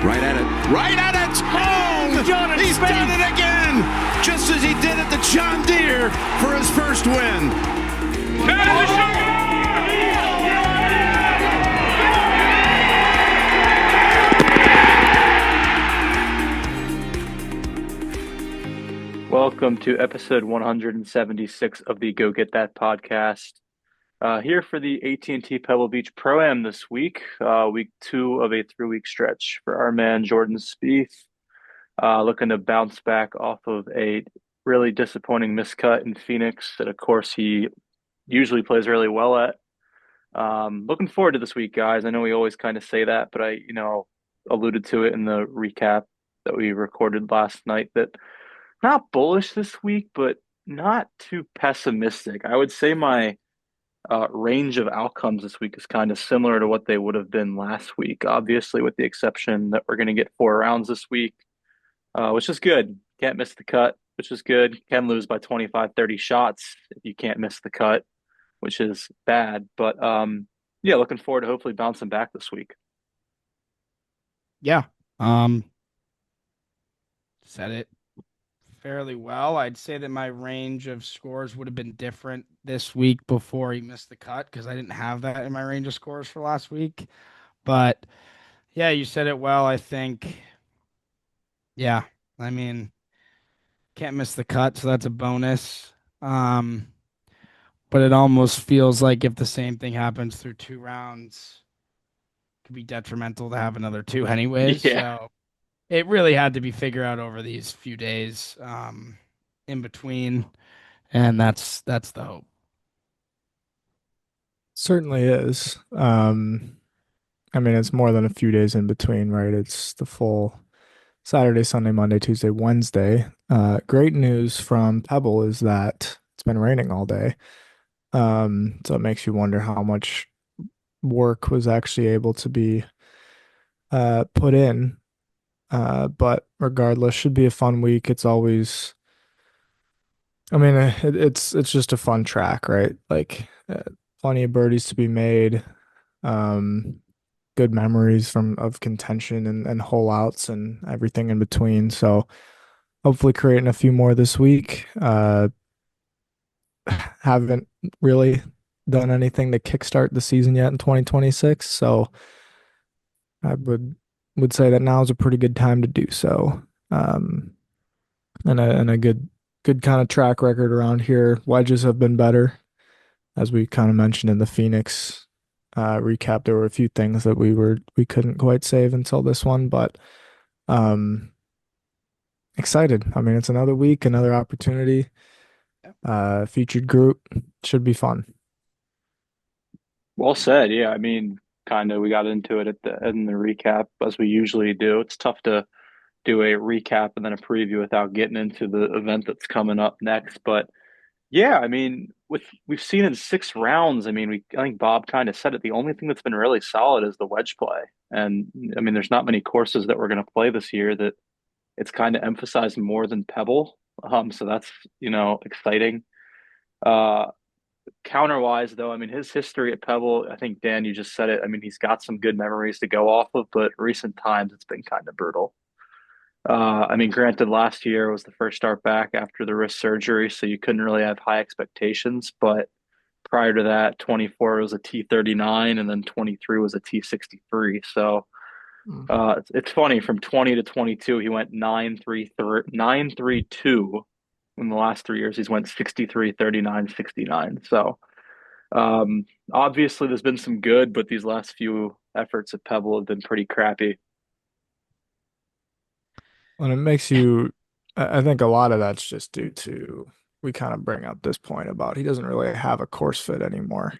Right at it. Right at it. Oh, he's done it again. Just as he did at the John Deere for his first win. Welcome to episode 176 of the Go Get That podcast. Here for the AT&T Pebble Beach Pro-Am this week, week 2 of a 3-week stretch for our man Jordan Spieth, looking to bounce back off of a really disappointing miscut in Phoenix that, of course, he usually plays really well at. Looking forward to this week, guys. I know we always kind of say that, but I, alluded to it in the recap that we recorded last night that not bullish this week, but not too pessimistic. I would say my range of outcomes this week is kind of similar to what they would have been last week, obviously, with the exception that we're going to get 4 rounds this week, which is good. Can't miss the cut, which is good. Can lose by 25, 30 shots if you can't miss the cut, which is bad. But yeah, looking forward to hopefully bouncing back this week. Yeah. Said it fairly well. I'd say that my range of scores would have been different this week before he missed the cut because I didn't have that in my range of scores for last week. But yeah, you said it well, I think. Yeah, I mean, can't miss the cut, so that's a bonus. But it almost feels like if the same thing happens through 2 rounds, it could be detrimental to have another 2 anyways. Yeah. So it really had to be figured out over these few days in between, and that's the hope. Certainly is. I mean, it's more than a few days in between, right? It's the full Saturday, Sunday, Monday, Tuesday, Wednesday. Great news from Pebble is that it's been raining all day. So it makes you wonder how much work was actually able to be put in. But regardless, should be a fun week. It's always, I mean, it's just a fun track, right? Like plenty of birdies to be made. Good memories of contention and hole outs and everything in between. So hopefully creating a few more this week. Haven't really done anything to kickstart the season yet in 2026. So I would say that now is a pretty good time to do so. And a good kind of track record around here. Wedges have been better, as we kind of mentioned in the Phoenix recap. There were a few things that we couldn't quite save until this one, but excited. I mean, it's another week, another opportunity. Featured group should be fun. Well said. Yeah, I mean, kind of we got into it in the recap as we usually do. It's tough to do a recap and then a preview without getting into the event that's coming up next. But yeah, I mean, we've seen in 6 rounds, I mean, I think Bob kind of said it. The only thing that's been really solid is the wedge play. And I mean, there's not many courses that we're going to play this year that it's kind of emphasized more than Pebble. So that's, exciting. Counter-wise, though, I mean, his history at Pebble, I think, Dan, you just said it. I mean, he's got some good memories to go off of, but recent times it's been kind of brutal. I mean, granted, last year was the first start back after the wrist surgery, so you couldn't really have high expectations. But prior to that, 24 was a T39, and then 23 was a T63. So it's funny, from 20 to 22, he went 9-3-2. In the last 3 years, he's went 63, 39, 69. So obviously there's been some good, but these last few efforts at Pebble have been pretty crappy. And it makes you, I think a lot of that's just due to, we kind of bring up this point about he doesn't really have a course fit anymore.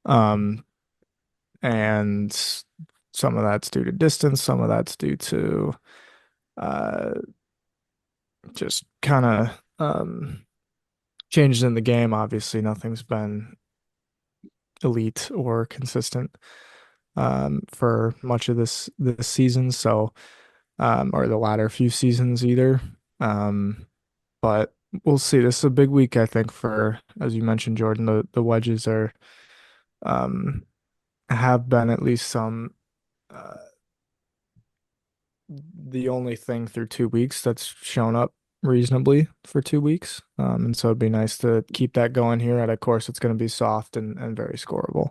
And some of that's due to distance, some of that's due to just kind of changes in the game. Obviously, nothing's been elite or consistent for much of this season. So, or the latter few seasons either. But we'll see. This is a big week, I think, for, as you mentioned, Jordan. The wedges are have been at least some uh, the only thing through 2 weeks that's shown up reasonably for 2 weeks. And so it'd be nice to keep that going here at a course that's going to be soft and very scoreable.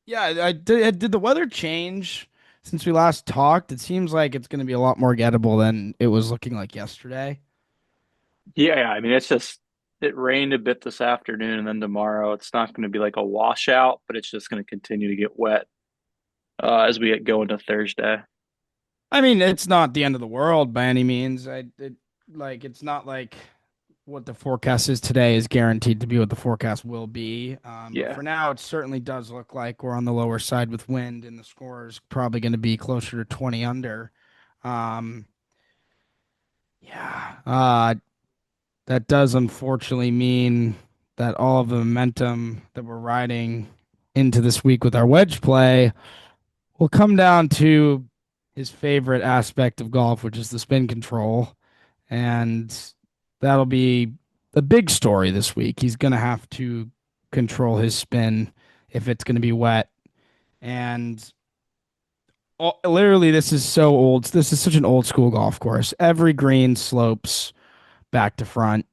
Yeah, did the weather change since we last talked? It seems like it's going to be a lot more gettable than it was looking like yesterday. Yeah, I mean, it's just it rained a bit this afternoon, and then tomorrow it's not going to be like a washout, but it's just going to continue to get wet as we get going to Thursday. I mean, it's not the end of the world by any means. It's not like what the forecast is today is guaranteed to be what the forecast will be. But Yeah. for now, it certainly does look like we're on the lower side with wind, and the score is probably going to be closer to 20 under. Um, yeah, that does unfortunately mean that all of the momentum that we're riding into this week with our wedge play will come down to his favorite aspect of golf, which is the spin control. And that'll be the big story this week. He's going to have to control his spin if it's going to be wet. And literally, this is so old. This is such an old school golf course. Every green slopes back to front.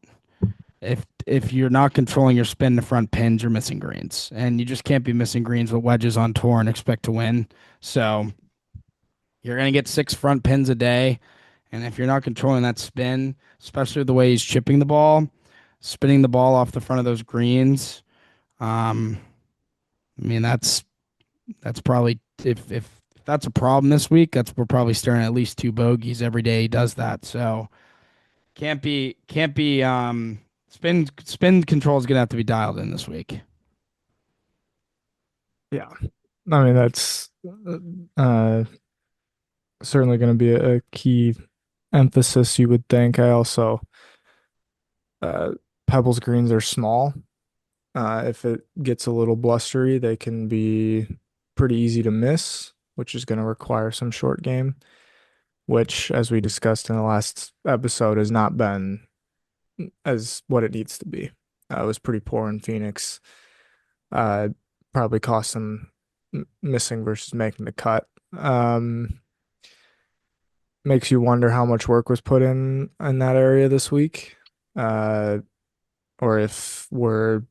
If you're not controlling your spin to front pins, you're missing greens, and you just can't be missing greens with wedges on tour and expect to win. So you're gonna get 6 front pins a day, and if you're not controlling that spin, especially the way he's chipping the ball, spinning the ball off the front of those greens, I mean that's probably if that's a problem this week, we're probably staring at least 2 bogeys every day he does that. So can't be spin control is gonna have to be dialed in this week. Yeah. I mean, that's uh, certainly going to be a key emphasis, you would think. I also, uh, Pebbles greens are small. If it gets a little blustery, they can be pretty easy to miss, which is going to require some short game, which, as we discussed in the last episode, has not been as what it needs to be. It was pretty poor in Phoenix. Uh, Probably cost them missing versus making the cut. Makes you wonder how much work was put in that area this week, uh, or if we're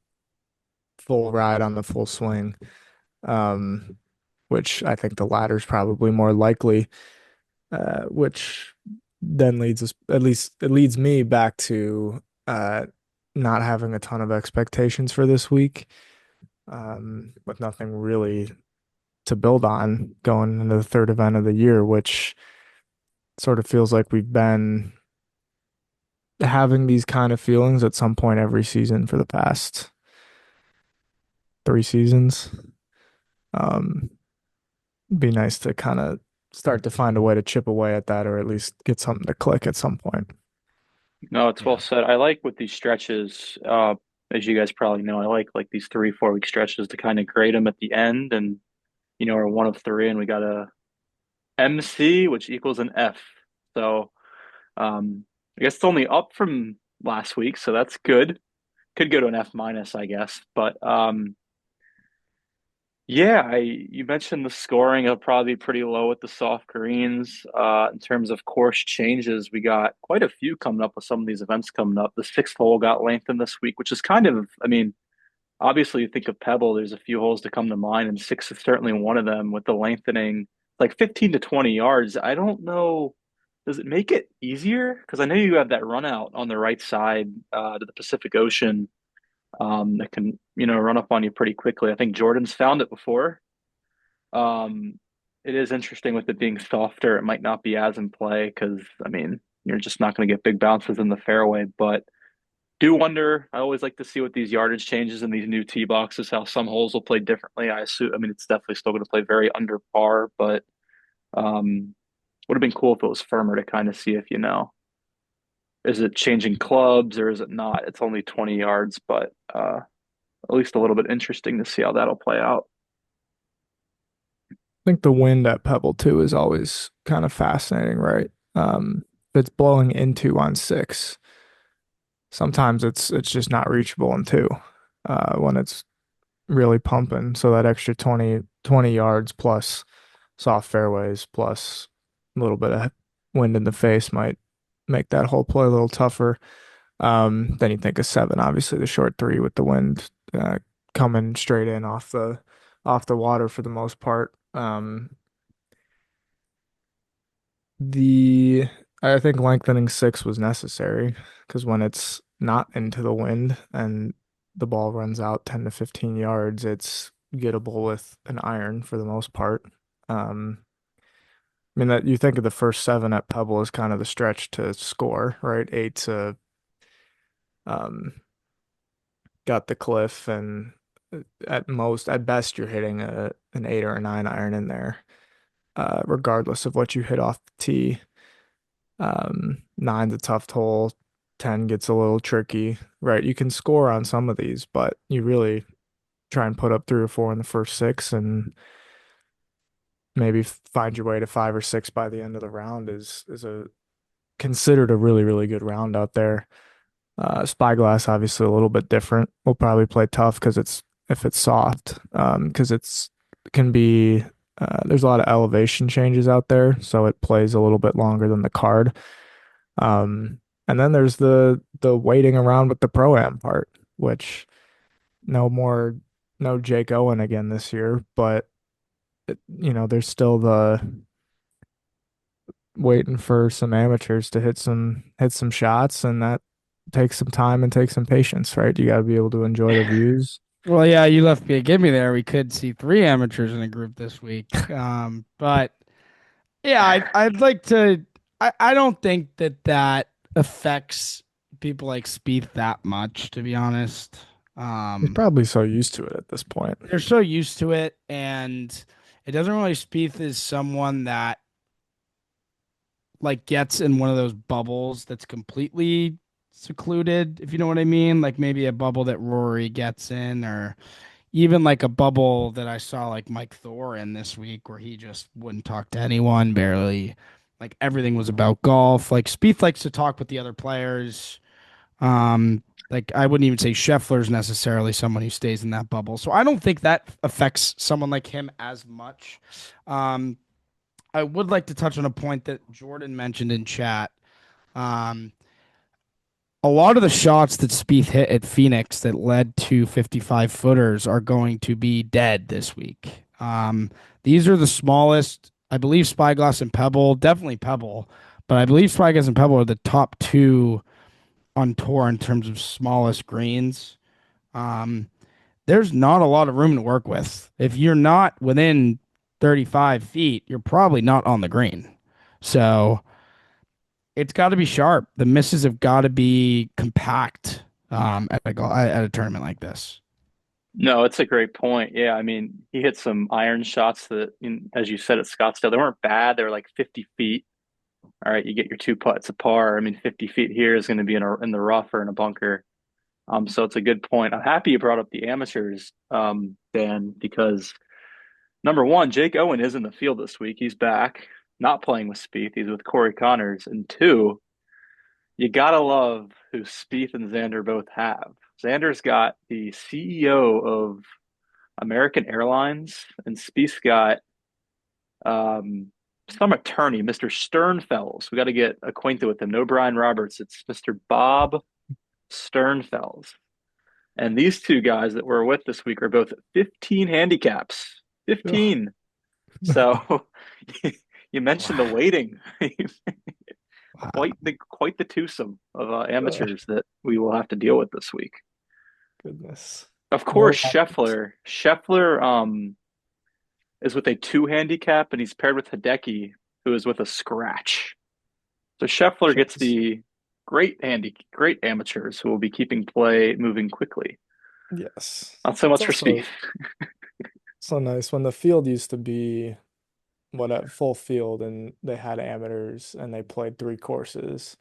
full ride on the full swing. Um, which I think the latter is probably more likely. Which then leads us, at least it leads me back to not having a ton of expectations for this week, with nothing really to build on going into the third event of the year, which sort of feels like we've been having these kind of feelings at some point every season for the past 3 seasons. Um, be nice to kind of start to find a way to chip away at that, or at least get something to click at some point. No, it's well Yeah. said. I like with these stretches, as you guys probably know, I like these 3, 4 week stretches to kind of grade them at the end. And, we're one of three and we got a MC, which equals an F. So, I guess it's only up from last week. So that's good. Could go to an F minus, I guess. But, yeah, you mentioned the scoring will probably be pretty low with the soft greens. In terms of course changes, we got quite a few coming up with some of these events coming up. The sixth hole got lengthened this week, which is kind of, I mean, obviously you think of Pebble, there's a few holes to come to mind, and six is certainly one of them with the lengthening, like 15 to 20 yards. I don't know, does it make it easier? Because I know you have that run out on the right side to the Pacific Ocean that can, run up on you pretty quickly. I think Jordan's found it before. Um, it is interesting with it being softer. It might not be as in play because, I mean, you're just not going to get big bounces in the fairway. But do wonder, I always like to see what these yardage changes in these new tee boxes, how some holes will play differently. I assume, I mean, it's definitely still going to play very under par, but would have been cool if it was firmer to kind of see if, is it changing clubs or is it not? It's only 20 yards, but at least a little bit interesting to see how that'll play out. I think the wind at Pebble too is always kind of fascinating, right? If it's blowing into on six, sometimes it's just not reachable in two, when it's really pumping. So that extra 20 yards plus soft fairways plus a little bit of wind in the face might make that whole play a little tougher. Then you think of seven, obviously the short three with the wind coming straight in off the water for the most part. The I think lengthening six was necessary because when it's not into the wind and the ball runs out 10 to 15 yards, it's gettable with an iron for the most part. I mean that you think of the first seven at Pebble as kind of the stretch to score, right? Eight to um, got the cliff, and at best, you're hitting an eight or a nine iron in there, regardless of what you hit off the tee. Nine's a tough hole. 10 gets a little tricky, right? You can score on some of these, but you really try and put up three or four in the first six and maybe find your way to five or six by the end of the round is a considered a really, really good round out there. Spyglass obviously a little bit different. We'll probably play tough because it's if it's soft, because it's can be there's a lot of elevation changes out there, so it plays a little bit longer than the card. And then there's the waiting around with the pro-am part, which no more no Jake Owen again this year, but there's still the waiting for some amateurs to hit some shots, and that takes some time and takes some patience, right? You got to be able to enjoy the views. Well, yeah, you left me a gimme there. We could see three amateurs in a group this week. But yeah, I'd like to. I don't think that affects people like Spieth that much, to be honest. He's probably so used to it at this point. They're so used to it, and it doesn't really. Spieth is someone that like gets in one of those bubbles that's completely secluded, if you know what I mean. Like maybe a bubble that Rory gets in, or even like a bubble that I saw like Mike Thor in this week where he just wouldn't talk to anyone, barely. Like everything was about golf. Like Spieth likes to talk with the other players. Like I wouldn't even say Scheffler's necessarily someone who stays in that bubble. So I don't think that affects someone like him as much. Um, I would like to touch on a point that Jordan mentioned in chat. Um, a lot of the shots that Spieth hit at Phoenix that led to 55 footers are going to be dead this week. These are the smallest. I believe Spyglass and Pebble, definitely Pebble, but I believe Spyglass and Pebble are the top two on tour in terms of smallest greens. Um, there's not a lot of room to work with. If you're not within 35 feet, you're probably not on the green. So it's got to be sharp. The misses have got to be compact at a tournament like this. No, it's a great point. Yeah, I mean, he hit some iron shots that, as you said at Scottsdale, they weren't bad. They were like 50 feet. All right, you get your two putts apart. I mean, 50 feet here is going to be in the rough or in a bunker. So it's a good point. I'm happy you brought up the amateurs, Dan, because number one, Jake Owen is in the field this week. He's back, not playing with Spieth. He's with Corey Connors. And two, you gotta love who Spieth and Xander both have. Xander's got the CEO of American Airlines, and Spieth's got some attorney, Mr. Sternfels. We got to get acquainted with him. No Brian Roberts. It's Mr. Bob Sternfels. And these two guys that we're with this week are both 15 handicaps. 15. So you mentioned the waiting. Quite the twosome of amateurs that we will have to deal with this week. Goodness. Of course, Scheffler. Scheffler is with a two handicap, and he's paired with Hideki, who is with a scratch. So Scheffler gets the great amateurs who will be keeping play moving quickly. Yes. Not so much for Spieth. So nice when the field used to be at full field and they had amateurs and they played three courses.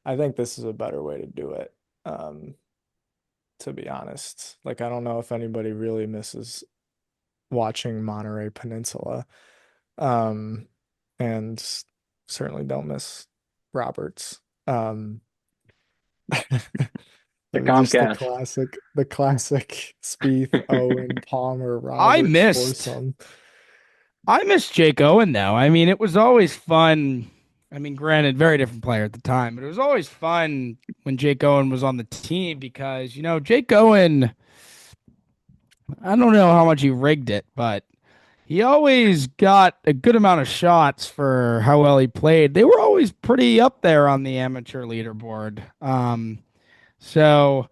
I think this is a better way to do it. To be honest, like I don't know if anybody really misses watching Monterey Peninsula, and certainly don't miss Roberts. The Just Comcast. the classic Spieth, Owen, Palmer, I Roberts missed foursome. I miss Jake Owen though. I mean, it was always fun. I mean, granted, very different player at the time, but it was always fun when Jake Owen was on the team because, Jake Owen, I don't know how much he rigged it, but he always got a good amount of shots for how well he played. They were always pretty up there on the amateur leaderboard. So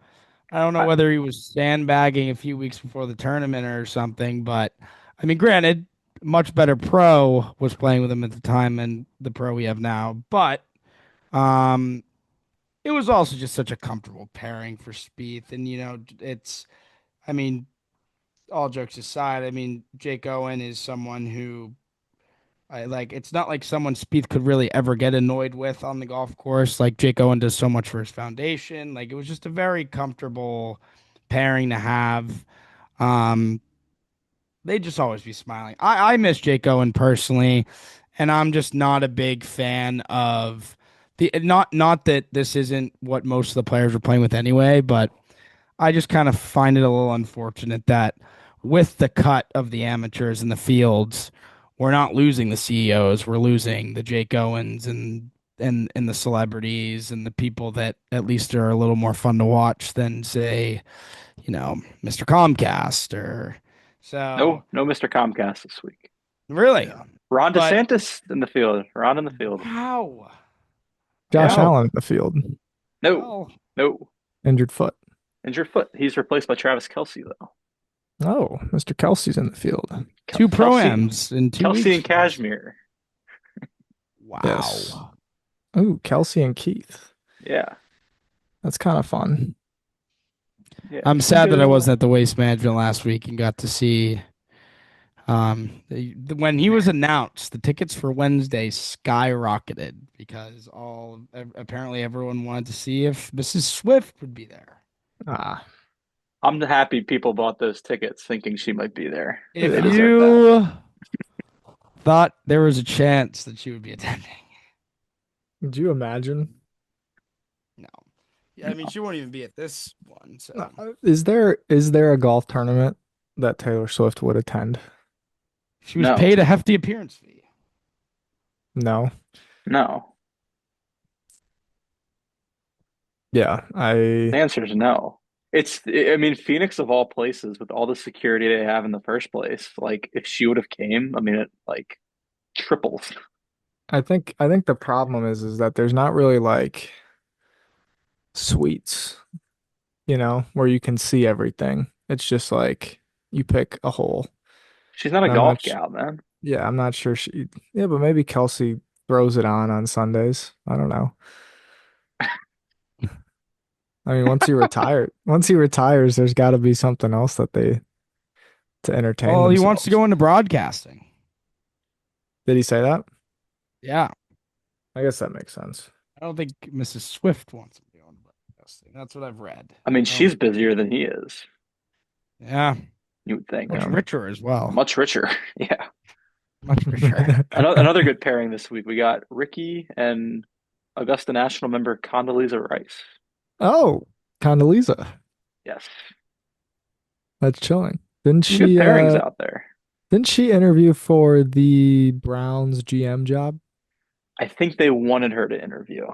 I don't know I, whether he was sandbagging a few weeks before the tournament or something, but I mean, granted, much better pro was playing with him at the time than the pro we have now, but um, it was also just such a comfortable pairing for Spieth, and I mean, all jokes aside, I mean, Jake Owen is someone who I like. It's not like someone Spieth could really ever get annoyed with on the golf course. Like Jake Owen does so much for his foundation. Like it was just a very comfortable pairing to have. Um, they just always be smiling. I miss Jake Owen personally, and I'm just not a big fan of the not that this isn't what most of the players are playing with anyway, but I just kind of find it a little unfortunate that with the cut of the amateurs in the fields, we're not losing the CEOs, we're losing the Jake Owens and the celebrities and the people that at least are a little more fun to watch than say, Mr. Comcast or so. no Mr. Comcast this week. Really? Yeah. Ron But DeSantis in the field. Ron in the field. wow. Josh Yeah. Allen in the field, No, Well, no. injured foot. Injured foot. He's replaced by Travis Kelsey, though. Oh, Mr. Kelsey's in the field. two Kelsey, pro-ams in 2 weeks. Kelsey and Cashmere. Yes. Wow. Oh, Kelsey and Keith. Yeah. That's kind of fun. Yeah. I'm sad that I wasn't at the Waste Management last week and got to see when he was announced, the tickets for Wednesday skyrocketed because apparently everyone wanted to see if Mrs. Swift would be there. Ah, I'm happy people bought those tickets thinking she might be there. If They deserve that. you thought there was a chance that she would be attending, could you imagine? no. Yeah, I mean she won't even be at this one. So Is there a golf tournament that Taylor Swift would attend? she was No. paid a hefty appearance fee. No. No. Yeah, The answer is no. I mean, Phoenix of all places, with all the security they have in the first place, like if she would have came, I mean, it like triples. I think the problem is that there's not really like suites, where you can see everything. It's just like you pick a hole. She's not a And I'm golf not gal, man. Yeah, I'm not sure yeah, but maybe Kelsey throws it on Sundays. I don't know. I mean, once he retires, there's got to be something else to entertain Well, he wants to themselves. go into broadcasting. Did he say that? Yeah, I guess that makes sense. I don't think Mrs. Swift wants to go into broadcasting. That's what I've read. I mean, Oh, she's busier than he is, yeah, you would think. much Yeah. richer as well. Much richer. Yeah. Much richer. Another good pairing this week. We got Ricky and Augusta National member Condoleezza Rice. Oh, Condoleezza. Yes. That's chilling. Didn't Some good she pairings out there. didn't she interview for the Browns GM job? I think they wanted her to interview.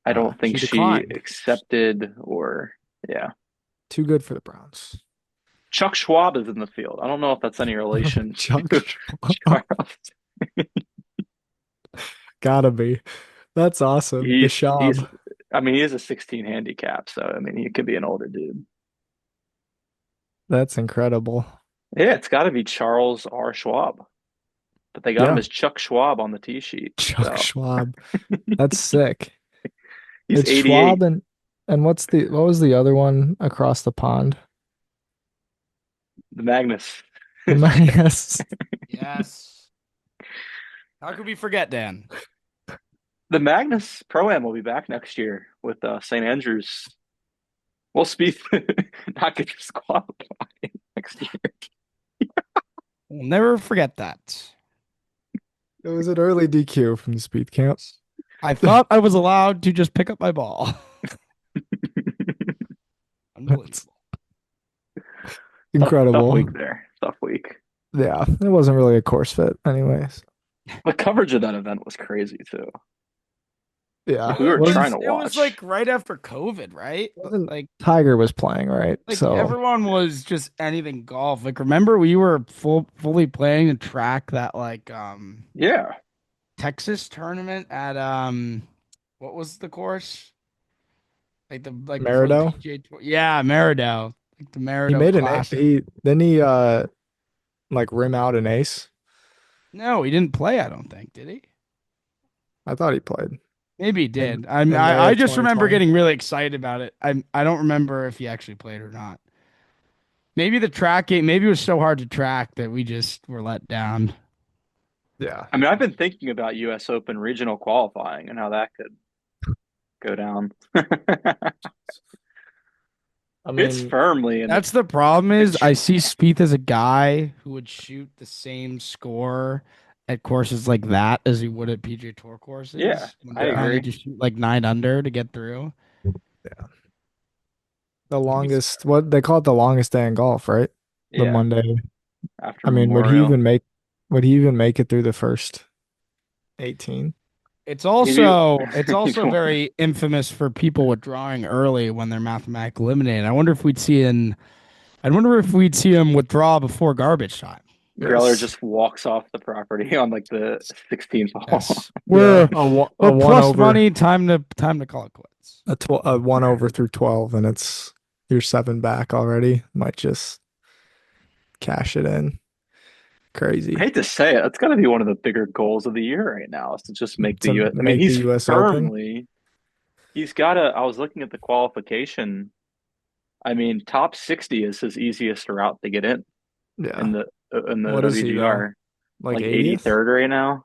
I don't think She she declined. accepted or yeah. Too good for the Browns. Chuck Schwab is in the field. I don't know if that's any relation Chuck to Schwab. Charles. Gotta be. That's awesome. The He's, Schwab. I mean, he is a 16 handicap, so I mean, he could be an older dude. That's incredible. Yeah, it's got to be Charles R. Schwab, but they got him Yeah. as Chuck Schwab on the tee sheet. Chuck So Schwab. That's sick. he's It's 88. Schwab and what was the other one across the pond? The Magnus. Yes. Yes. How could we forget, Dan? The Magnus Pro-Am will be back next year with St. Andrews. Well, Spieth not going to disqualify next year. We'll never forget that. It was an early DQ from the Speed camps. I thought I was allowed to just pick up my ball. Unbelievable. Tough Incredible. week there. Tough week. Yeah, it wasn't really a course fit anyways. The coverage of that event was crazy too. Yeah, Like we were trying to It was watch. like right after COVID, right? wasn't Like Tiger was playing, right? So everyone was just anything golf. Like remember we were fully planning to track that like Yeah. Texas tournament at what was the course? Like before the Merido, PGA Tour. Yeah, Merido. Like the he Merido made an Classic. he then he like rim out an ace. No, he didn't play, I don't think, did he? I thought he played Maybe he in did. in May I of just remember 2020. getting really excited about it. I don't remember if he actually played or not. Maybe the tracking, maybe it was so hard to track that we just were let down. Yeah, I mean, I've been thinking about US Open regional qualifying and how that could go down. I It's mean, firmly in the That's the problem is I picture. see Spieth as a guy who would shoot the same score at courses like that as he would at PGA Tour Yeah, courses when I they're yeah, telling you agree. to shoot like 9 under to get through. yeah. The Could be s- longest, what they call it, the longest day in golf, right? The Yeah, Monday. after I mean, Memorial. would he even make it through the first 18? Maybe It's he also very infamous for people withdrawing early when they're mathematically eliminated. I wonder if we'd see him withdraw before garbage time. Greller Yes. just walks off the property on like the 16th hole. Yes. Yeah, a We're one plus over, money, time to call it quits. a one over through 12, and it's you're seven back already. Might just cash it in. I Crazy hate to say it, that's got to be one of the bigger goals of the year right now is to just make the to US. I mean, make the he's U.S. Open. firmly, he's got a, I was looking at the qualification. I mean, top 60 is his easiest route to get Yeah. in the What is he though? WGR, Like like 80th? 83rd right now.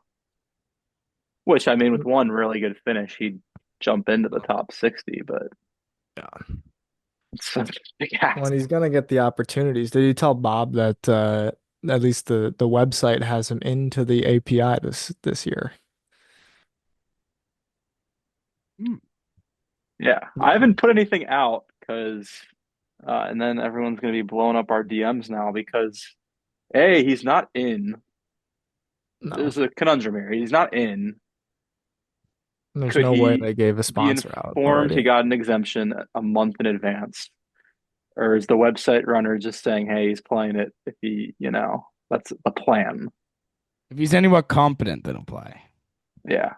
Which I mean, with one really good finish, he'd jump into the top 60. But Yeah. it's such a big ask. When he's gonna get the opportunities. Did you tell Bob that at least the website has him into the API this year? Hmm. Yeah, I Yeah. haven't put anything out because, and then everyone's gonna be blowing up our DMs now because A, he's not in. No. There's a conundrum here. He's not in. There's Could no way he they gave a be sponsor out informed he already. got an exemption a month in advance? Or is the website runner just saying, hey, he's playing it if he, that's the plan? If he's anywhat competent, then he'll play. Yeah,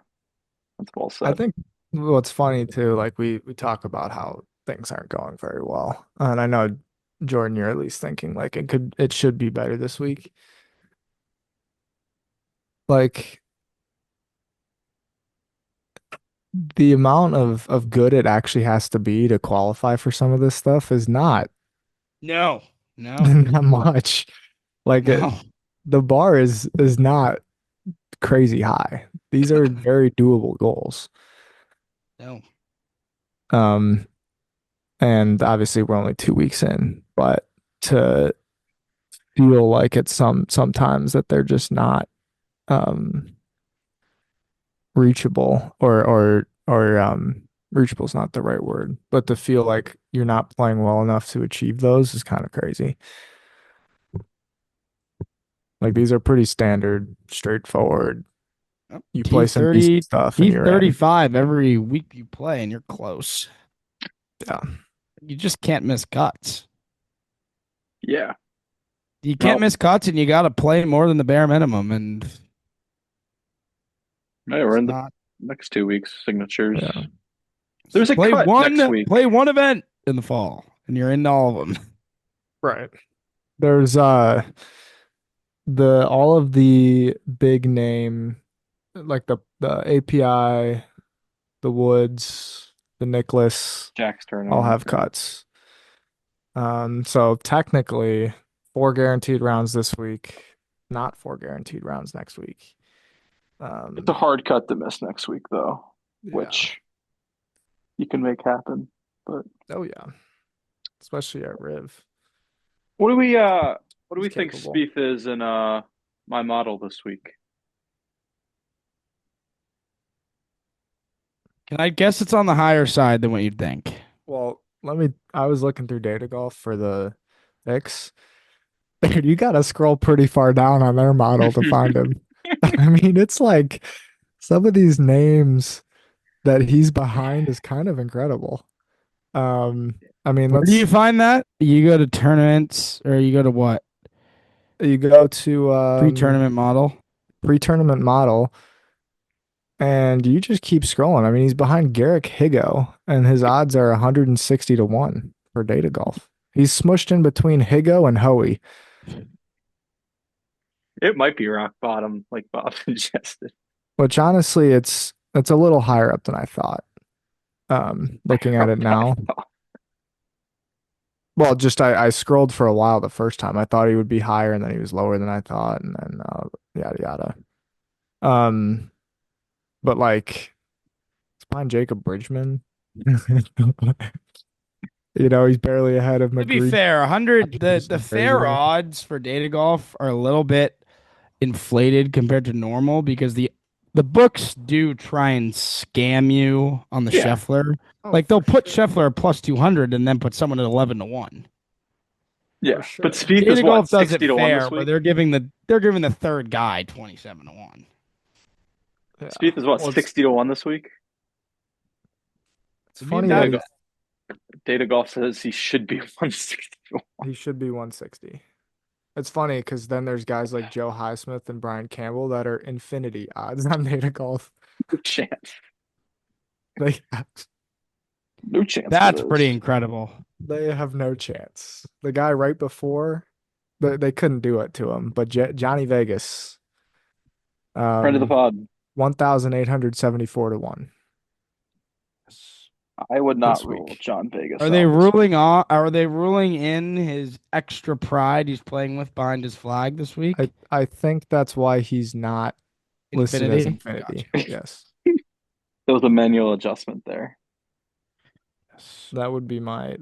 that's well I said. think what's funny too, like we talk about how things aren't going very well. And I know Jordan, you're at least thinking like it should be better this week. Like the amount of good it actually has to be to qualify for some of this stuff is not No, no, not much. Like no, the bar is not crazy high. These are very doable goals. no. Um, and obviously we're only 2 weeks in, but to feel like it's sometimes that they're just not um reachable or reachable is not the right word, but to feel like you're not playing well enough to achieve those is kind of crazy. Like these are pretty standard, straightforward. You play some decent T30, stuff and you're in. T35 every week you play and you're close. Yeah. You just can't miss cuts. Yeah. You can't Well, miss cuts and you got to play more than the bare minimum. And yeah, we're it's in the not next 2 weeks signatures. Yeah. There's a cut next week. play one event in the fall and you're into all of them. Right. There's the all of the big name like the API, the Woods, the Nicholas Jack's all tournament. have cuts. So technically 4 guaranteed rounds this week, not 4 guaranteed rounds next week. It's a hard cut to miss next week, though, Yeah. which you can make happen. But Oh yeah. Especially at Riv. what do we He's think capable. Spieth is in my model this week? Can I guess it's on the higher side than what you'd think? Well, I was looking through data golf for the picks. Dude, you gotta scroll pretty far down on their model to find him. I mean, it's like some of these names that he's behind is kind of incredible. Um, I mean, Where do you let's find that? You go to tournaments or you go to what? you go to Pre-tournament model. pre-tournament model and you just keep scrolling. I mean, he's behind Garrick Higo and his odds are 160 to 1 for data golf. He's smushed in between Higo and Hoey, It might be rock bottom, like Bob suggested. which honestly it's a little higher up than I thought. Looking at it now. Well, just I scrolled for a while the first time. I thought he would be higher and then he was lower than I thought and then yada yada. Um, but like it's behind Jacob Bridgman. He's barely ahead of To be McGree. fair, 100 the Jason fair Frazier. odds for data golf are a little bit inflated compared to normal because the books do try and scam you on the Yeah. Scheffler. Oh, Like they'll for put sure. Scheffler at plus 200 and then put someone at 11 to 1. Yeah. For But sure. Spieth is Data what, golf does it 60 to 1 fair this where week? they're giving the third guy 27 to 1. Yeah. Spieth is what, Well, 60 to 1 this week? it's It'd be funny that better. Data golf says he should be 160 to 1. he should be 160. It's funny because then there's guys like Joe Highsmith and Brian Campbell that are infinity odds on data golf. No chance. They No chance for That's pretty those. incredible. they have no chance. The guy right before, they couldn't do it to him. But Johnny Vegas, Friend of the um, pod. 1,874 to 1. I would not This rule week. John Vegas Are they out this week. are they ruling in his extra pride he's playing with behind his flag this week? I think that's why he's not listed as Infinity. infinity. Gotcha. Yes. There was a manual adjustment there. Yes. That would be my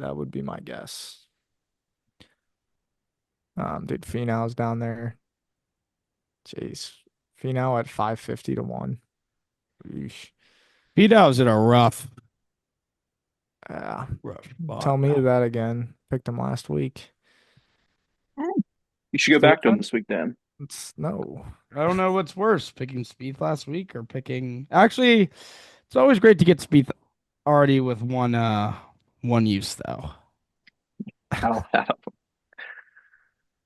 guess. Dude, Finau's down there. Jeez. Finau at 550 to 1. Yeesh. Vidal's in a rough Yeah. spot. Tell me that again. Picked him last week. You should go Third back to him time? this week, Dan. No. I don't know what's worse, picking Spieth last week or picking. Actually, it's always great to get Spieth already with one use though. I'll have him.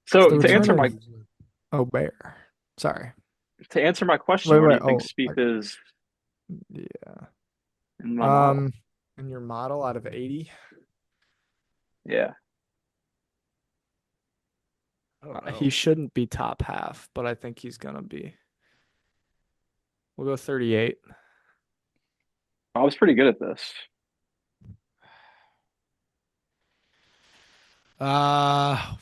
It's So the to answer return my of Bear. Sorry. question, Wait, where do wait. you think Oh, Spieth is yeah. in my model? In your model out of 80, Yeah. he shouldn't be top half, but I think he's gonna be. We'll go 38. I was pretty good at this. Uh,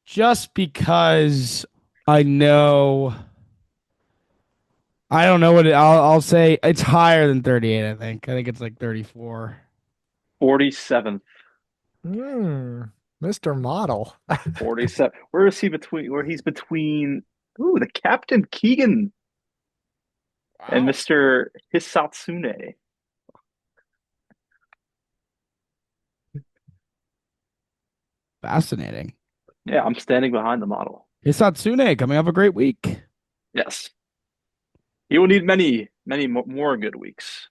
just because I know, I don't know I'll say it's higher than 38. I think it's like 34. 47th. Mr. Model. 47. Where is he between? Where he's between? Ooh, the Captain Keegan and Wow. Mr. Hisatsune. Fascinating. Yeah, I'm standing behind the model. Hisatsune coming off a great week. Yes. He will need many, many more good weeks.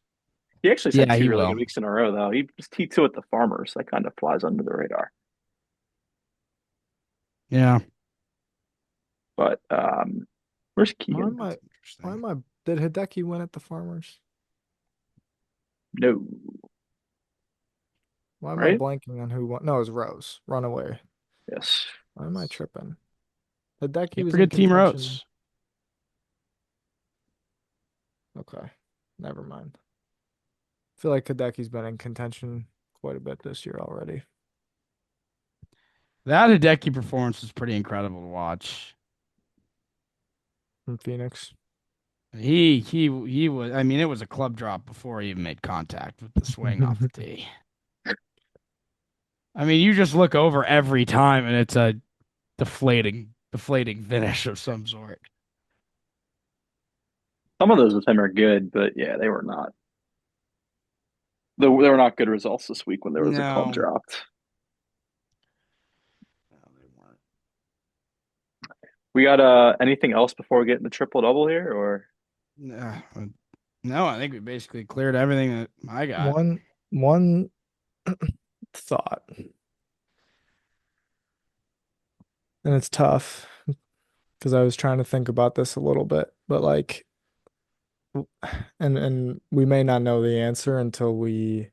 He actually had Yeah, two he really will. good weeks in a row, though. He was T2 at the Farmers. That kind of flies under the radar. Yeah. But where's Why Keegan? am I? Why am I? Did Hideki win at the Farmers? No. Why am I Right? blanking on who won? No, it was Rose. Runaway. Yes. Why am I tripping? Hideki Can't was in forget Team contention. Rose. Okay, never mind. I feel like Hideki's been in contention quite a bit this year already. That Hideki performance was pretty incredible to watch. From Phoenix. He was. I mean, it was a club drop before he even made contact with the swing off the tee. I mean, you just look over every time, and it's a deflating finish of some sort. Some of those with him are good, but yeah, they were not. They were not good results this week when there was a club No. dropped. We got anything else before we get in the triple double here, or Uh, no, I think we basically cleared everything that I got. One thought, and it's tough because I was trying to think about this a little bit, but like, and we may not know the answer until we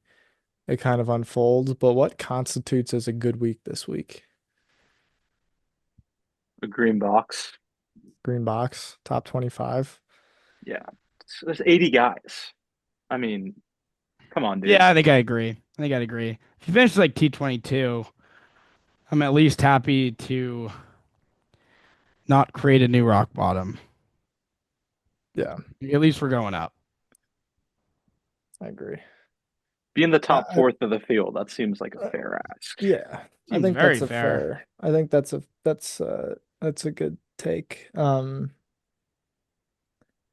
it kind of unfolds. But what constitutes as a good week this week? a green box? Green box, top 25. Yeah, there's 80 guys. I mean, come on, dude. Yeah, I think I agree. I think I'd agree. If you finish like T22, I'm at least happy to not create a new rock bottom. Yeah, At least we're going up. I agree. Be in the top I, fourth of the field. That seems like a I, fair ask. yeah, I Seems think very that's a fair. fair. I think that's a good take. And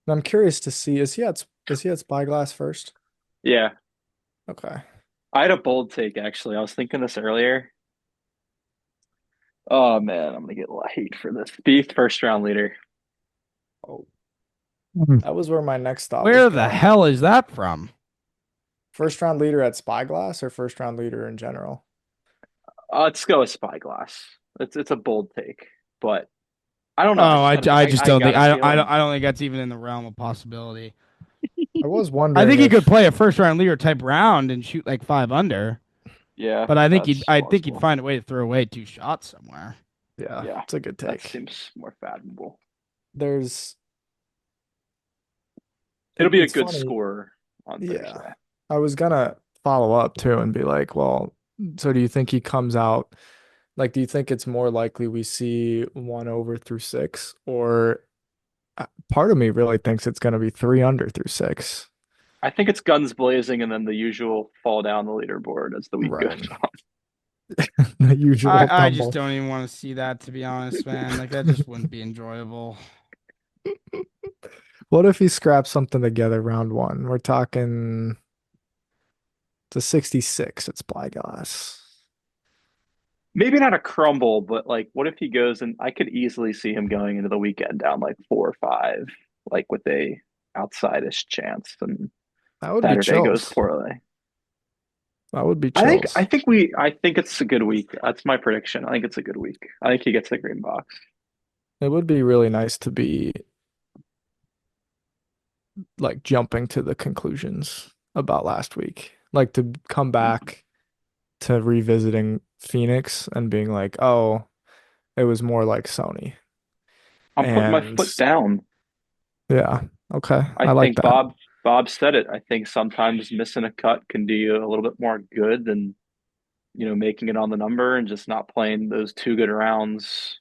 I'm curious to see is he at Spyglass first? Yeah, Okay. I had a bold take actually. I was thinking this earlier. Oh man, I'm gonna get a lot of hate for this. Spieth first round leader. Oh, Hmm. that was where my next thought was Where the going. hell is that from? First round leader at Spyglass or first round leader in general? Let's go with Spyglass. It's a bold take, but I don't know. I Oh, just got I I, just I don't got think a I feeling. don't think that's even in the realm of possibility. I was I wondering think he could if play a first round leader type round and shoot like 5 under, Yeah, but that's I think he'd plausible. find a way to throw away 2 shots somewhere. yeah, Yeah, it's a good that take. seems more fathomable. There's It'll be a it's good funny. score on Yeah. Thursday. I was gonna follow up too and be like, well, so do you think he comes out like do you think it's more likely we see 1 over through 6 or part of me really thinks it's gonna be 3 under through 6. I think it's guns blazing and then the usual fall down the leaderboard as the week goes Right. on. The usual I just tumble. don't even want to see that, to be honest, man. Like that just wouldn't be enjoyable. What if he scraps something together round one? We're talking to 66 at Spyglass. Maybe not a crumble, but like, what if he goes and I could easily see him going into the weekend down like 4 or 5, like with a outside-ish chance, and That would be Saturday goes chills. poorly. That would be I think I chills. think we I think it's a good week. That's my prediction. I think it's a good week. I think he gets the green box. It would be really nice to be like jumping to the conclusions about last week. Like to come back to revisiting Phoenix and being like, oh, it was more like Sony. I'm putting my And foot down. yeah, okay. I I like think that. Bob said it. I think sometimes missing a cut can do you a little bit more good than, making it on the number and just not playing those 2 good rounds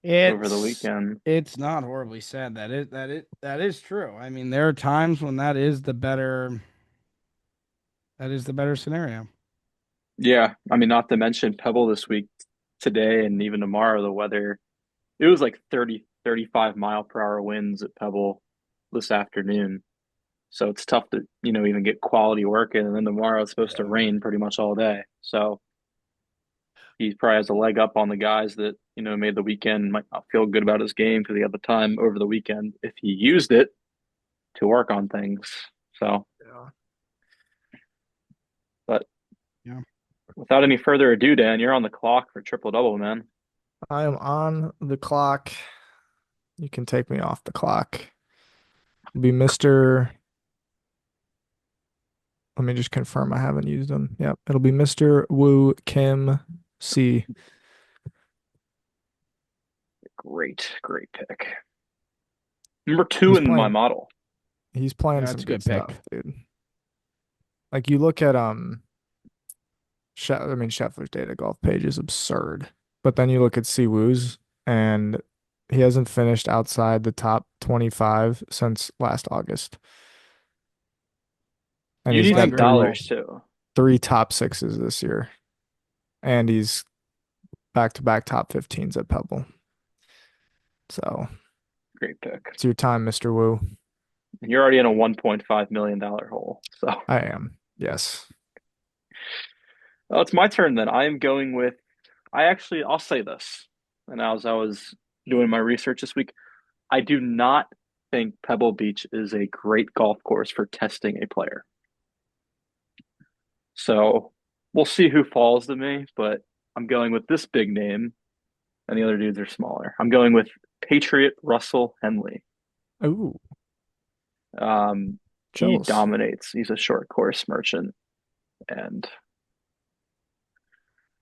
over the It's weekend. it's not horribly said. That is true. I mean, there are times when that is the better scenario. Yeah, I mean, not to mention Pebble this week, today and even tomorrow, the weather, it was like 30, 35 mile per hour winds at Pebble this afternoon. So it's tough to, even get quality work in. And then tomorrow it's supposed to Yeah. rain pretty much all day. So he probably has a leg up on the guys that, made the weekend, might not feel good about his game because he had the time over the weekend if he used it to work on things. So, Yeah. but Yeah. without any further ado, Dan, you're on the clock for triple double, man. I am on the clock. You can take me off the clock. It'll be Mr. Let me just confirm I haven't used them. Yep. It'll be Mr. Woo Kim C. Great, great pick. Number two He's in my playing model. he's playing Yeah, some it's a good good pick. stuff, dude. Like you look at I mean Scheffler's data golf page is absurd. But then you look at Siwoo's and he hasn't finished outside the top 25 since last August. And You he's He's need playing got some great three golf. dollars too. three top sixes this year. And he's back-to-back top 15s at Pebble. So Great pick. it's your time, Mr. Wu. And you're already in a $1.5 million hole. So I am. Yes. it's my turn then. I am going with, I'll say this. And as I was doing my research this week. I do not think Pebble Beach is a great golf course for testing a player. So we'll see who falls to me, but I'm going with this big name, and the other dudes are smaller. I'm going with Patriot Russell Henley. Ooh, He jealous. dominates. He's a short course merchant, and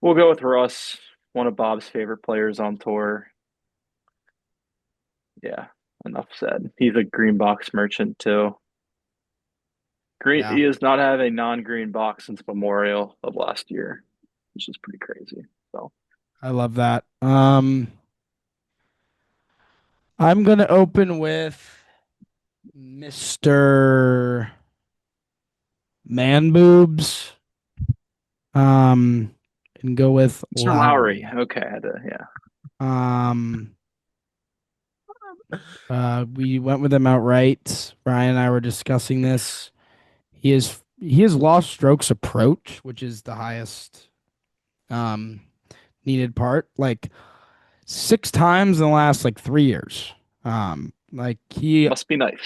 we'll go with Russ, one of Bob's favorite players on tour. Yeah, enough said. He's a green box merchant too. Green, Yeah, he has not had a non-green box since Memorial of last year, which is pretty crazy. So I love that. I'm gonna open with Mr. Man Boobs. Um, and go with Mr. Lowry, Lowry. okay, yeah. Um, we went with him outright. Brian and I were discussing this. He has lost strokes approach, which is the highest um needed part, like 6 times in the last like 3 years. Like Must be nice.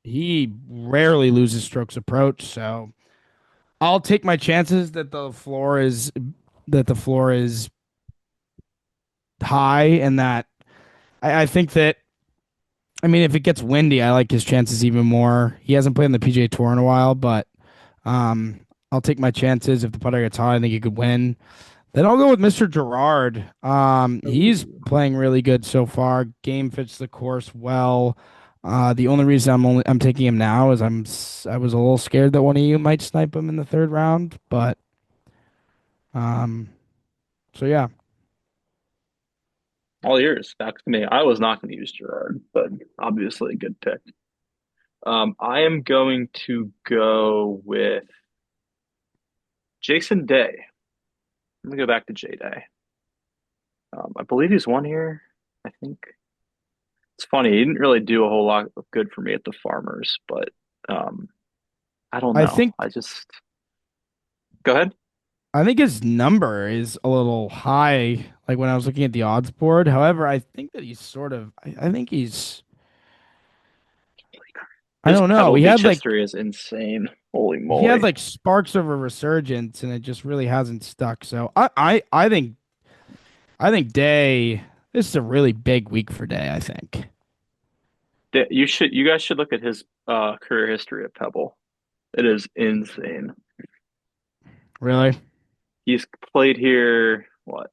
he rarely loses strokes approach, so I'll take my chances that the floor is high and that I think that I mean if it gets windy, I like his chances even more. He hasn't played on the PGA Tour in a while, but um I'll take my chances. If the putter gets high, I think he could win. Then I'll go with Mr. Gerard. He's Ooh. playing really good so far. Game fits the course well. The only reason I'm taking him now is I was a little scared that one of you might snipe him in the third round, but um, so yeah, All yours. Back to me. I was not going to use Gerard, but obviously a good pick. I am going to go with Jason Day. Let me go back to J Day. I believe he's won here. I think it's funny. He didn't really do a whole lot of good for me at the Farmers, but um, I don't I know. think I just go ahead. I think his number is a little high. Like when I was looking at the odds board. However, I think that he's sort of. I think he's. I His don't know. Pebble Beach history is insane. Holy He had moly. like sparks of a resurgence, and it just really hasn't stuck. So I think Day. This is a really big week for Day. I think. You guys should look at his career history at Pebble. It is insane. Really He's played here, what,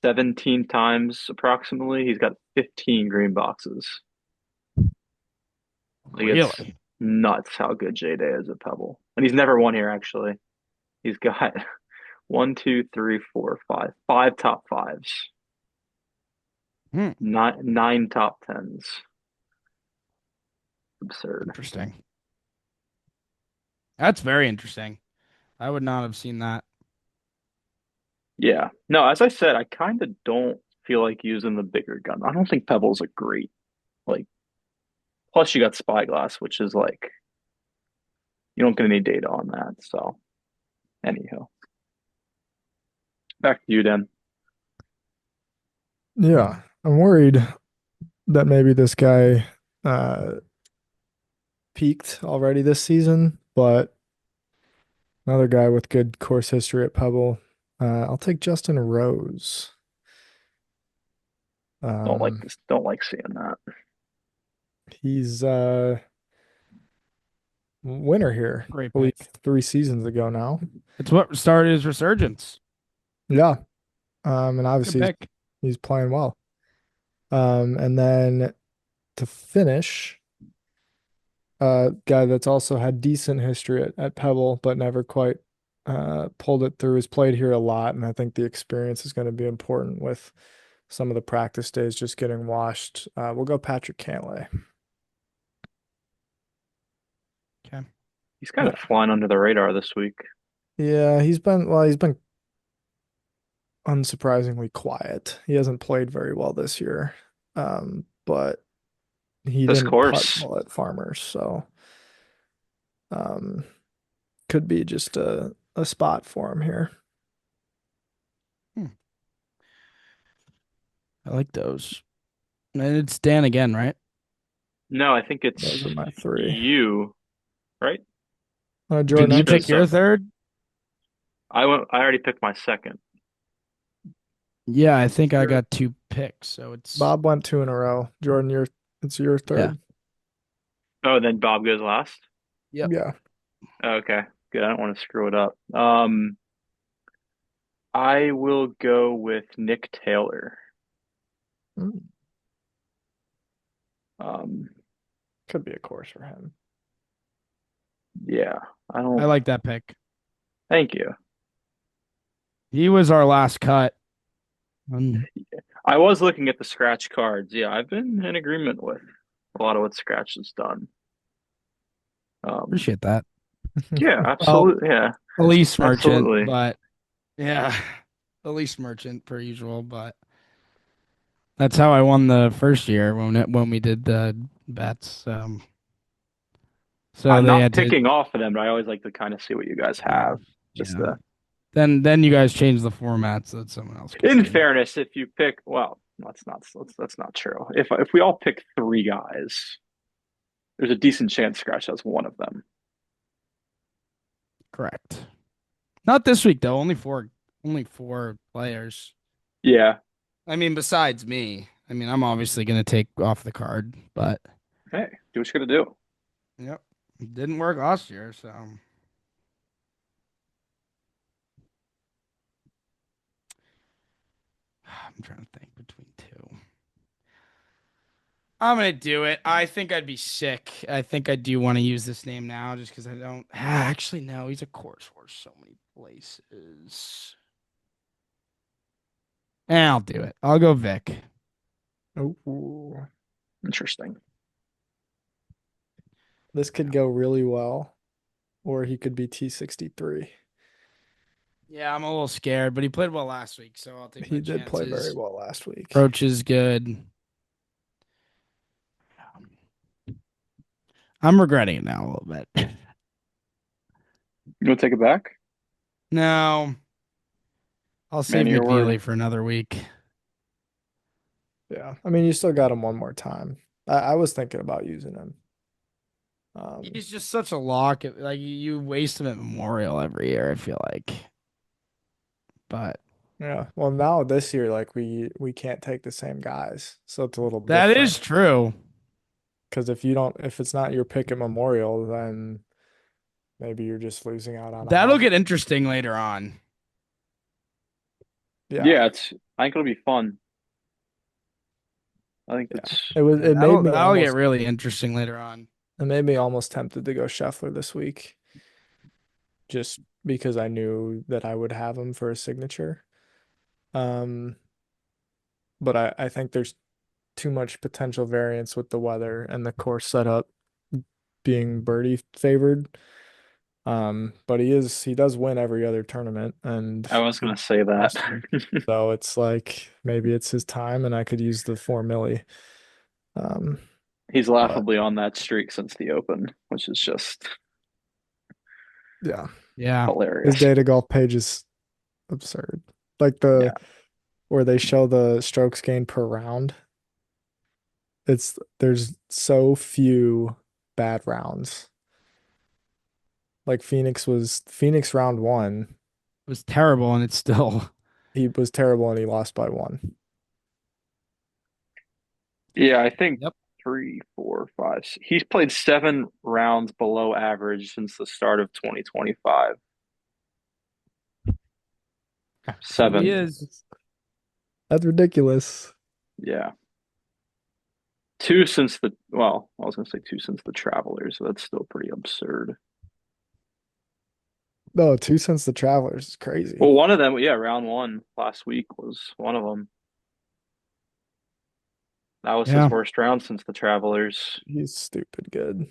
17 times approximately. He's got 15 green boxes. Like it's Really? nuts how good J Day is at Pebble. And he's never won here actually. He's got one, two, three, four, five top fives, Hmm. nine top tens. Absurd. Interesting. That's very interesting. I would not have seen that. Yeah. No, as I said, I kind of don't feel like using the bigger gun. I don't think Pebble's a great like. Plus, you got Spyglass, which is like you don't get any data on that. So, anyhow, back to you, Dan. Yeah, I'm worried that maybe this guy uh peaked already this season, but another guy with good course history at Pebble. I'll take Justin Rose. Don't like Um, this. Don't like seeing that. he's winner here, I Great believe pick. 3 seasons ago now. It's what started his resurgence. Yeah. And Good obviously pick. he's playing well. And then to finish, guy that's also had decent history at Pebble, but never quite pulled it through. Has played here a lot, and I think the experience is going to be important with some of the practice days just getting washed. We'll go Patrick Cantlay. Okay. He's kind Yeah, of flying under the radar this week. yeah, he's been unsurprisingly quiet. He hasn't played very well this year, but he This didn't putt course, well at Farmers, so um, could be just a spot for him here. Hmm. I like those. And it's Dan again, right? No, I think Those it's are my three. you, right? Did Jordan, you I So, pick picked. your so third? I already picked my second. Yeah, I think I Sure. got two picks, so it's Bob went two in a row. Jordan, it's your yeah. third. Oh, then Bob goes last. Yep. Yeah. Okay, good. I don't want to screw it up. I will go with Nick Taylor. Mm, Um, could be a course for him. yeah, I I don't. like that pick. Thank you. He was our last cut. Um, I was looking at the scratch cards. Yeah, I've been in agreement with a lot of what Scratch has done. Um, Appreciate that. yeah, Well, absolutely. Yeah, Elise Merchant, absolutely. but yeah, Elise Merchant per usual, but that's how I won the first year when we did the bets. So I'm they not had to, picking off of them, but I always like to kind of see what you guys yeah, have. Just yeah. to, Then you guys changed the format so that someone else could in see them. fairness, if you pick, well, that's not true. If we all pick three guys, there's a decent chance Scratch has one of them. Correct. Not this week though. Only four players. Yeah. I mean, besides me. I mean, I'm obviously gonna take off the card, but Hey, do what you gotta do. yep, it didn't work last year. So I'm trying to think between two. I'm gonna do it. I think I'd be sick. I think I do want to use this name now, just because I don't. Actually, no. He's a course horse, so many places. I'll do it. I'll go Vic. Oh, Interesting. this could go really well, or he could be T63. Yeah, I'm a little scared, but he played well last week, so I'll take my He did play very chances. well last week. Approach is good. I'm regretting it now a little bit. You want to take it back? No, I'll Man save of your McNeely word. for another week. Yeah. I mean, you still got him one more time. I was thinking about using him. He's just such a lock. Like you waste him at Memorial every year, I feel like. But Yeah. Well, now this year, like we can't take the same guys, so it's a little that different. is true. Because if it's not your pick at Memorial, then maybe you're just losing out on a That'll hot. get interesting later on. Yeah. Yeah, I think it'll be fun. I think Yeah. it's Yeah, that'll get really interesting later on. it made me almost tempted to go Scheffler this week, just because I knew that I would have him for a signature. Um, but I think there's too much potential variance with the weather and the course setup being birdie favored. But he does win every other tournament and I was he gonna say that. lost one. So it's like maybe it's his time and I could use the 4 milli. Um, He's but laughably on that streak since the Open, which is just yeah, Yeah. his hilarious. data golf page is absurd. Like Yeah. where they show the strokes gained per round. There's so few bad rounds. Like Phoenix round one, It was terrible and it's still he was terrible and he lost by one. Yeah, I think Yep. three, four, five. He's played 7 rounds below average since the start of 2025. That's who he 7. is. That's ridiculous. Yeah. Two since well, I was gonna say two since the Travelers, so that's still pretty absurd. No, two since the Travelers is crazy. Well, one of them, yeah, round one last week was one of them. That was his Yeah. worst round since the Travelers. He's stupid good.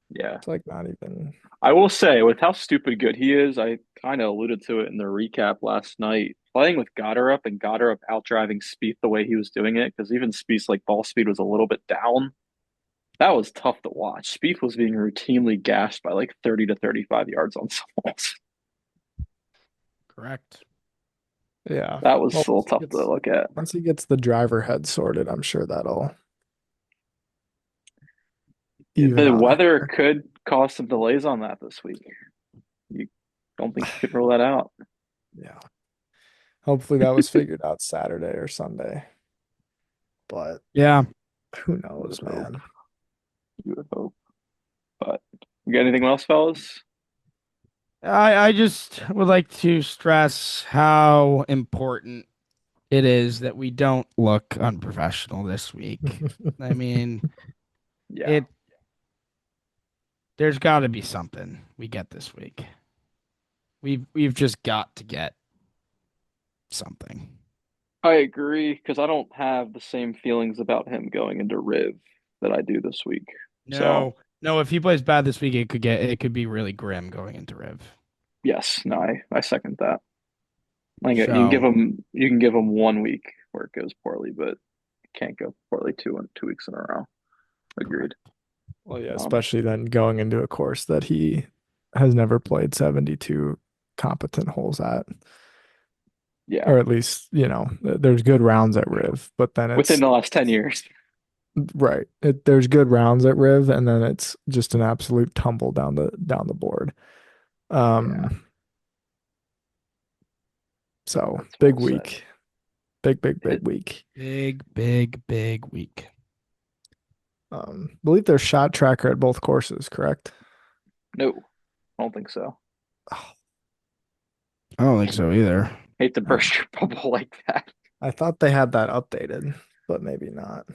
Yeah. It's like not even. I will say, with how stupid good he is, I kind of alluded to it in the recap last night. Playing with Goddard and Goddard outdriving Spieth the way he was doing it, because even Spieth's like ball speed was a little bit down. That was tough to watch. Spieth was being routinely gashed by like 30 to 35 yards on some holes. Correct. Yeah. That was Well, a little tough to look at. once he gets the driver head sorted, I'm sure that'll even The out. weather could cause some delays on that this week. You don't think you could rule that out? Yeah. Hopefully that was figured out Saturday or Sunday. But Yeah. who You knows, would hope. man? You would hope. But you got anything else, fellas? I just would like to stress how important it is that we don't look unprofessional this week. I mean, Yeah, it there's got to be something we get this week. We've just got to get something. I agree because I don't have the same feelings about him going into Riv that I do this week. So No, if he plays bad this week, it could be really grim going into Riv. yes, no, I second that. Like So you can give him 1 week where it goes poorly, but it can't go poorly 2 weeks in a row. Agreed. Well, yeah, Um, especially then going into a course that he has never played 72 competent holes at. yeah, Or at least, there's good rounds at Riv, but then within it's the last 10 years. right. There's good rounds at Riv, and then it's just an absolute tumble down the board. Yeah, So that's big well said. week, big It, week. big week. Believe there's shot tracker at both courses, correct? no, I don't think so. Oh, I don't think so either. Hate to burst your bubble like that. I thought they had that updated, but maybe not.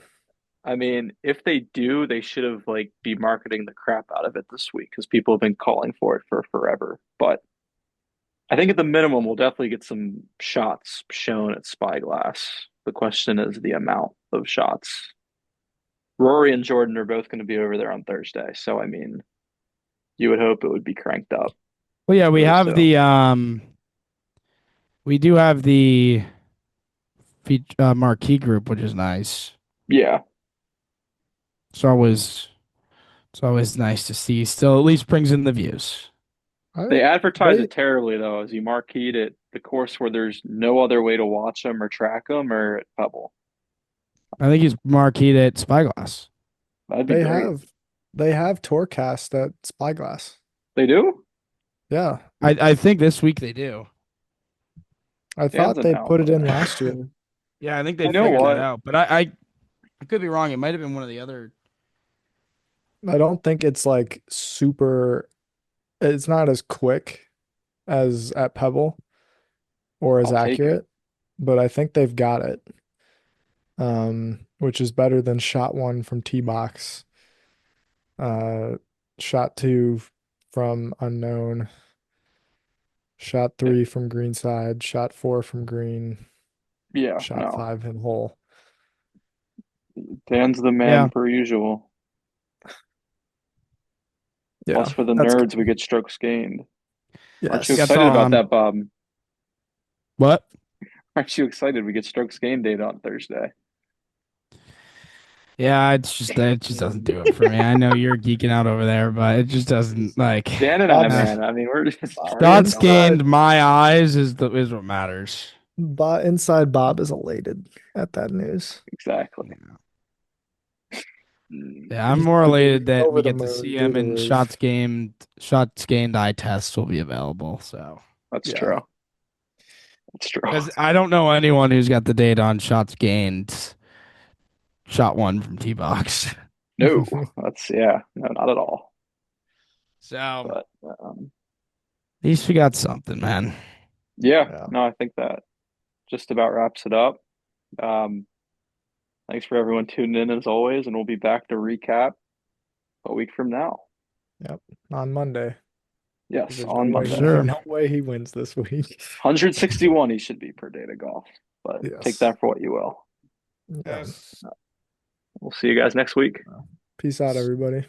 I mean, if they do, they should have like be marketing the crap out of it this week because people have been calling for it for forever. But I think at the minimum, we'll definitely get some shots shown at Spyglass. The question is the amount of shots. Rory and Jordan are both going to be over there on Thursday, so I mean, you would hope it would be cranked up. Well, yeah, we Really, have so we do have the marquee group, which is nice. yeah, It's always nice to see. Still, at least brings in the views. they I, advertise they, it terribly though, as you marqueed at the course where there's no other way to watch them or track them, or at Pebble. I think he's marqueed at Spyglass. That'd be they great. have they have Tourcast at Spyglass. They do? Yeah, I think this week they do. I Dan's thought an they put it in outlier. last year. Yeah, I think they You know figured that what? out. But I could be wrong. It might have been one of the other. I don't think it's like super. It's not as quick as at Pebble or as I'll take it. accurate, but I think they've got it. Which is better than shot one from T box, uh, shot two from unknown, shot three from greenside, shot four from green, Yeah, shot no. five in hole. Dan's the man Yeah. per usual. Yeah, Plus, for the that's nerds, we good. get strokes gained. Aren't you Yes. That's excited all. about that, Bob? What? Aren't you excited? We get strokes game data on Thursday. Yeah, it just doesn't do it for me. I know you're geeking out over there, but it just doesn't like. Dan and I, Bob's, man. I mean, we're just partying Shots going. gained, my eyes is what matters. Inside Bob is elated at that news. Exactly. Yeah, Mm, yeah, I'm more elated that Over we the get to moon see through him the in roof. shots gained eye tests will be available. So that's Yeah. true. That's true. because I don't know anyone who's got the data on shots gained, shot one from T box. No, that's yeah, no, not at all. So at But least we got something, man. yeah, Yeah. no, I think that just about wraps it up. Um, thanks for everyone tuning in as always, and we'll be back to recap a week from now. Yep. On Monday. Yes, There's on For Monday. sure. no way he wins this week. 161 he should be per day to golf, but take Yes. that for what you will. Yeah. We'll see you guys next week. Peace out, everybody.